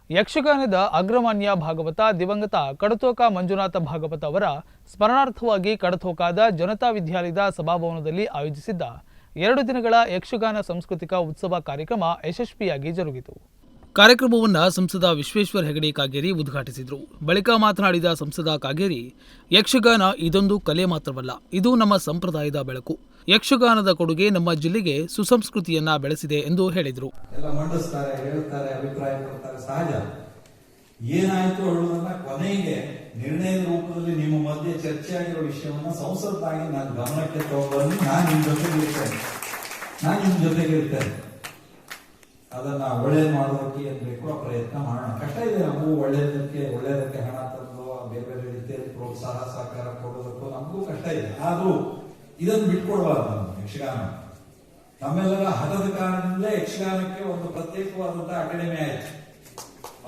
ಯಕ್ಷಗಾನದ ಅಗ್ರಮಾನ್ಯ ಭಾಗವತ ದಿವಂಗತ ಕಡತೋಕ ಮಂಜುನಾಥ ಭಾಗವತ ಅವರ ಸ್ಮರಣಾರ್ಥವಾಗಿ ಕಡತೋಕದ ಜನತಾ ವಿದ್ಯಾಲಯದ ಸಭಾಭವನದಲ್ಲಿ ಆಯೋಜಿಸಿದ್ದ 2 ದಿನಗಳ ಯಕ್ಷಗಾನ ಸಾಂಸ್ಕೃತಿಕ ಉತ್ಸವ ಕಾರ್ಯಕ್ರಮ ಯಶಸ್ವಿಯಾಗಿ ಜರುಗಿತು. ಕಾರ್ಯಕ್ರಮವನ್ನು ಸಂಸದ ವಿಶ್ವೇಶ್ವರ ಹೆಗಡೆ ಕಾಗೇರಿ ಉದ್ಘಾಟಿಸಿದರು. ಬಳಿಕ ಮಾತನಾಡಿದ ಸಂಸದ ಕಾಗೇರಿ, ಯಕ್ಷಗಾನ ಇದೊಂದು ಕಲೆ ಮಾತ್ರವಲ್ಲ, ಇದು ನಮ್ಮ ಸಂಪ್ರದಾಯದ ಬೆಳಕು. ಯಕ್ಷಗಾನದ ಕೊಡುಗೆ ನಮ್ಮ ಜಿಲ್ಲೆಗೆ ಸುಸಂಸ್ಕೃತಿಯನ್ನ ಬೆಳೆಸಿದೆ ಎಂದು ಹೇಳಿದರು. ಎಲ್ಲ ಮಂಡಿಸ್ತಾರೆ, ಹೇಳ್ತಾರೆ, ಅಭಿಪ್ರಾಯ ಕೊಡ್ತಾರೆ, ಸಹಜ. ಏನಾಯ್ತು ಹೇಳುವುದನ್ನ ಕೊನೆಗೆ ನಿರ್ಣಯದ ರೂಪದಲ್ಲಿ ನಿಮ್ಮ ಮಧ್ಯೆ ಚರ್ಚೆ ಆಗಿರೋ ವಿಷಯವನ್ನ ಸಂಸತ್ತಾಗಿ ನಾನು ಗಮನಕ್ಕೆ ತಗೊಂಡು ನಾನು ನಿಮ್ಮ ಜೊತೆಗಿರ್ತೇನೆ. ಅದನ್ನ ಒಳ್ಳೇದು ಮಾಡೋದಕ್ಕೆ ಏನ್ ಬೇಕೋ ಆ ಪ್ರಯತ್ನ ಮಾಡೋಣ. ಕಷ್ಟ ಇದೆ, ನಮಗೂ ಒಳ್ಳೇದಕ್ಕೆ ಹಣ ತಂದು ಬೇರೆ ಬೇರೆ ರೀತಿಯಲ್ಲಿ ಪ್ರೋತ್ಸಾಹ ಸಹಕಾರ ಕೊಡೋದಕ್ಕೂ ನಮಗೂ ಕಷ್ಟ ಇದೆ. ಆದ್ರೂ ಇದನ್ನು ಬಿಟ್ಕೊಡ್ಬಾರ್ದು. ಯಕ್ಷಗಾನ ನಮ್ಮೆಲ್ಲರ ಹಠದ ಕಾರಣದಿಂದಲೇ ಯಕ್ಷಗಾನಕ್ಕೆ ಒಂದು ಪ್ರತ್ಯೇಕವಾದಂತಹ ಅಕಾಡೆಮಿ ಆಯ್ತು.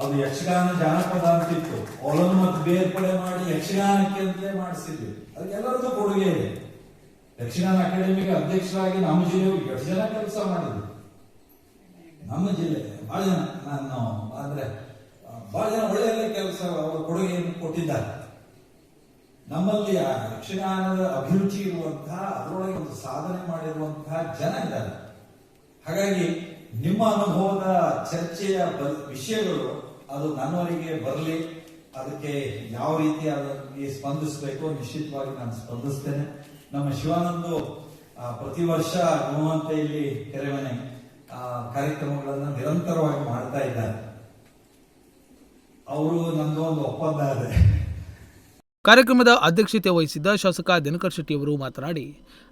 ಅದು ಯಕ್ಷಗಾನ ಜಾನಪದ ಅಂತಿತ್ತು, ಅವಳನ್ನು ಮತ್ತೆ ಬೇರ್ಪಡೆ ಮಾಡಿ ಯಕ್ಷಗಾನಕ್ಕೆ ಅಂತಲೇ ಮಾಡಿಸಿದ್ವಿ. ಅದಕ್ಕೆಲ್ಲರದ್ದು ಕೊಡುಗೆ ಇದೆ. ಯಕ್ಷಗಾನ ಅಕಾಡೆಮಿಗೆ ಅಧ್ಯಕ್ಷರಾಗಿ ನಮ್ಮ ಜಿಲ್ಲೆಯವರು 2 ಜನ ಕೆಲಸ ಮಾಡಿದ್ರು. ನಮ್ಮ ಜಿಲ್ಲೆ ಬಹಳ ಜನ, ಬಹಳ ಜನ ಒಳ್ಳೆಯ ಕೆಲಸ ಅವರ ಕೊಡುಗೆಯನ್ನು ಕೊಟ್ಟಿದ್ದಾರೆ. ನಮ್ಮಲ್ಲಿ ಆ ಯಕ್ಷಗಾನದ ಅಭಿರುಚಿ ಇರುವಂತಹ, ಅದರೊಳಗೆ ಒಂದು ಸಾಧನೆ ಮಾಡಿರುವಂತಹ ಜನ ಇದ್ದಾರೆ. ಹಾಗಾಗಿ ನಿಮ್ಮ ಅನುಭವದ ಚರ್ಚೆಯ ವಿಷಯಗಳು ಅದು ನನ್ನವರಿಗೆ ಬರಲಿ. ಅದಕ್ಕೆ ಯಾವ ರೀತಿ ಅದಕ್ಕೆ ಸ್ಪಂದಿಸಬೇಕು ನಿಶ್ಚಿತವಾಗಿ ನಾನು ಸ್ಪಂದಿಸ್ತೇನೆ. ನಮ್ಮ ಶಿವಾನಂದು ಪ್ರತಿ ವರ್ಷ ಗುಣವಂತೆಯಲ್ಲಿ ಕೆರೆಮನೆ ಕಾರ್ಯಕ್ರಮಗಳನ್ನು ನಿರಂತರವಾಗಿ ಮಾಡ್ತಾ ಇದ್ದಾರೆ. ಅವರು ನಂದು ಒಂದು ಒಪ್ಪಂದ ಇದೆ. ಕಾರ್ಯಕ್ರಮದ ಅಧ್ಯಕ್ಷತೆ ವಹಿಸಿದ್ದ ಶಾಸಕ ದಿನಕರ್ ಶೆಟ್ಟಿ ಅವರು ಮಾತನಾಡಿ,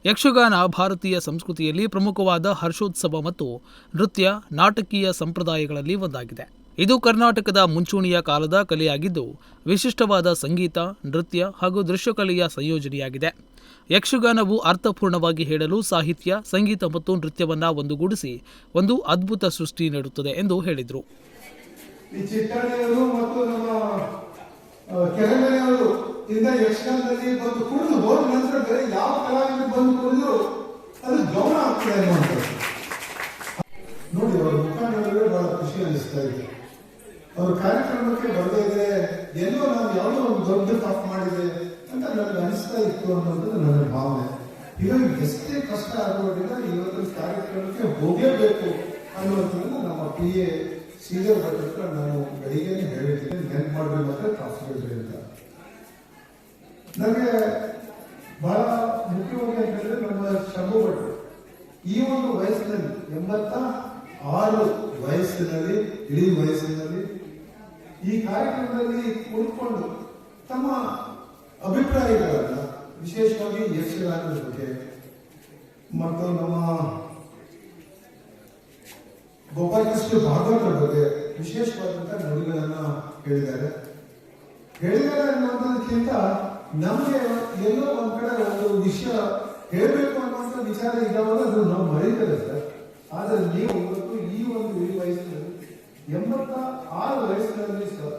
ಯಕ್ಷಗಾನ ಭಾರತೀಯ ಸಂಸ್ಕೃತಿಯಲ್ಲಿ ಪ್ರಮುಖವಾದ ಹರ್ಷೋತ್ಸವ ಮತ್ತು ನೃತ್ಯ ನಾಟಕೀಯ ಸಂಪ್ರದಾಯಗಳಲ್ಲಿ ಒಂದಾಗಿದೆ. ಇದು ಕರ್ನಾಟಕದ ಮುಂಚೂಣಿಯ ಕಾಲದ ಕಲೆಯಾಗಿದ್ದು, ವಿಶಿಷ್ಟವಾದ ಸಂಗೀತ, ನೃತ್ಯ ಹಾಗೂ ದೃಶ್ಯಕಲೆಯ ಸಂಯೋಜನೆಯಾಗಿದೆ. ಯಕ್ಷಗಾನವು ಅರ್ಥಪೂರ್ಣವಾಗಿ ಹೇಳಲು ಸಾಹಿತ್ಯ, ಸಂಗೀತ ಮತ್ತು ನೃತ್ಯವನ್ನ ಒಂದುಗೂಡಿಸಿ ಒಂದು ಅದ್ಭುತ ಸೃಷ್ಟಿ ನೀಡುತ್ತದೆ ಎಂದು ಹೇಳಿದರು. ಯಕ್ಷಗಾನದಲ್ಲಿ ಬಂದು ಕುಡಿದು ಹೋದ ನಂತರ ಯಾವ ಕಲಾವಿದರು ಬಂದು ಕುಡಿದ್ರು ಅದು ಗೌರವ ಆಗ್ತದೆ ಅನ್ನುವಂಥದ್ದು ನೋಡಿ. ಅವರ ಮುಖ ನೋಡಿದ್ರೆ ಬಹಳ ಖುಷಿ ಅನಿಸ್ತಾ ಇದೆ. ಅವ್ರ ಕಾರ್ಯಕ್ರಮಕ್ಕೆ ಬರದೇ ಇದ್ರೆ ಎಲ್ಲೋ ನಾವು ಯಾವುದೋ ಒಂದು ದೊಡ್ಡ ತಪ್ಪು ಮಾಡಿದೆ ಅಂತ ನನಗೆ ಅನಿಸ್ತಾ ಇತ್ತು ಅನ್ನೋದು ನನ್ನ ಭಾವನೆ. ಹೀಗಾಗಿ ಎಷ್ಟೇ ಕಷ್ಟ ಆಗೋದಿಲ್ಲ, ಇವತ್ತಿನ ಕಾರ್ಯಕ್ರಮಕ್ಕೆ ಹೋಗಲೇಬೇಕು ಅನ್ನುವಂಥದ್ದನ್ನು ನಮ್ಮ PA ಶ್ರೀಧರ್ ಭಟ್ರ ನಾನು ಬೆಳಿಗ್ಗೆನೆ ಹೇಳಿದ್ದೀನಿ. ನೆನ್ಪು ಮಾಡಬೇಕಾದ್ರೆ ತಪ್ಪಿಸ್ಬಿಡ್ರಿ ಅಂತ. ನನಗೆ ಬಹಳ ಮುಖ್ಯವಾಗಿ ಅಂತಂದ್ರೆ ನಮ್ಮ ಶಂಭು ಭಟ್ರು ಈ ಒಂದು ವಯಸ್ಸಿನಲ್ಲಿ 86 ವಯಸ್ಸಿನಲ್ಲಿ, ಇಡೀ ವಯಸ್ಸಿನಲ್ಲಿ ಈ ಕಾರ್ಯಕ್ರಮದಲ್ಲಿ ಕುಳಿತುಕೊಂಡು ತಮ್ಮ ಅಭಿಪ್ರಾಯಗಳನ್ನ ವಿಶೇಷವಾಗಿ ಯಕ್ಷಗಾನದ ಬಗ್ಗೆ ಮತ್ತು ನಮ್ಮ ಗೋಪಾಲಕೃಷ್ಣ ಭಾಗವತರ ಬಗ್ಗೆ ವಿಶೇಷವಾದಂತಹ ನುಡಿಗಳನ್ನ ಹೇಳಿದ್ದಾರೆ ಅನ್ನೋದಕ್ಕಿಂತ ನಮಗೆ ಎಲ್ಲೋ ಒಂದ್ ಕಡೆ ಒಂದು ವಿಷಯ ಹೇಳಬೇಕು ಅನ್ನುವಂಥ ವಿಚಾರ ಇದ್ದಾವಾಗ ಅದು ನಾವು ಮರೀತಾರೆ ಸರ್. ಆದ್ರೆ ನೀವು ಇವತ್ತು ಈ ಒಂದು ಇಡೀ ವಯಸ್ಸಿನಲ್ಲಿ 86 ವಯಸ್ಸಿನಲ್ಲಿ ಸರ್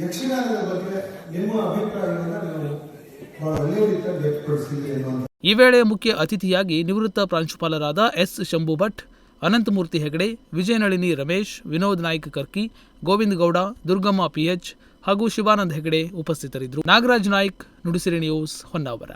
ಯಕ್ಷಗಾನದ ಬಗ್ಗೆ ನಿಮ್ಮ ಅಭಿಪ್ರಾಯಗಳನ್ನ ನೀವು ಬಹಳ ಒಳ್ಳೆಯ ರೀತಿಯಲ್ಲಿ ವ್ಯಕ್ತಪಡಿಸಿದ್ರಿ ಅನ್ನುವಂಥ. ಈ ವೇಳೆ ಮುಖ್ಯ ಅತಿಥಿಯಾಗಿ ನಿವೃತ್ತ ಪ್ರಾಂಶುಪಾಲರಾದ ಎಸ್ ಶಂಭು ಭಟ್, ಅನಂತಮೂರ್ತಿ ಹೆಗಡೆ, ವಿಜಯನಳಿನಿ ರಮೇಶ್, ವಿನೋದ್ ನಾಯ್ಕ ಕರ್ಕಿ, ಗೋವಿಂದ ಗೌಡ, ದುರ್ಗಮ್ಮ PH ಹಾಗೂ ಶಿವಾನಂದ ಹೆಗಡೆ ಉಪಸ್ಥಿತರಿದ್ದರು. ನಾಗರಾಜ್ ನಾಯ್ಕ್, ನುಡಿಸಿರಿ ನ್ಯೂಸ್, ಹೊನ್ನಾವರ.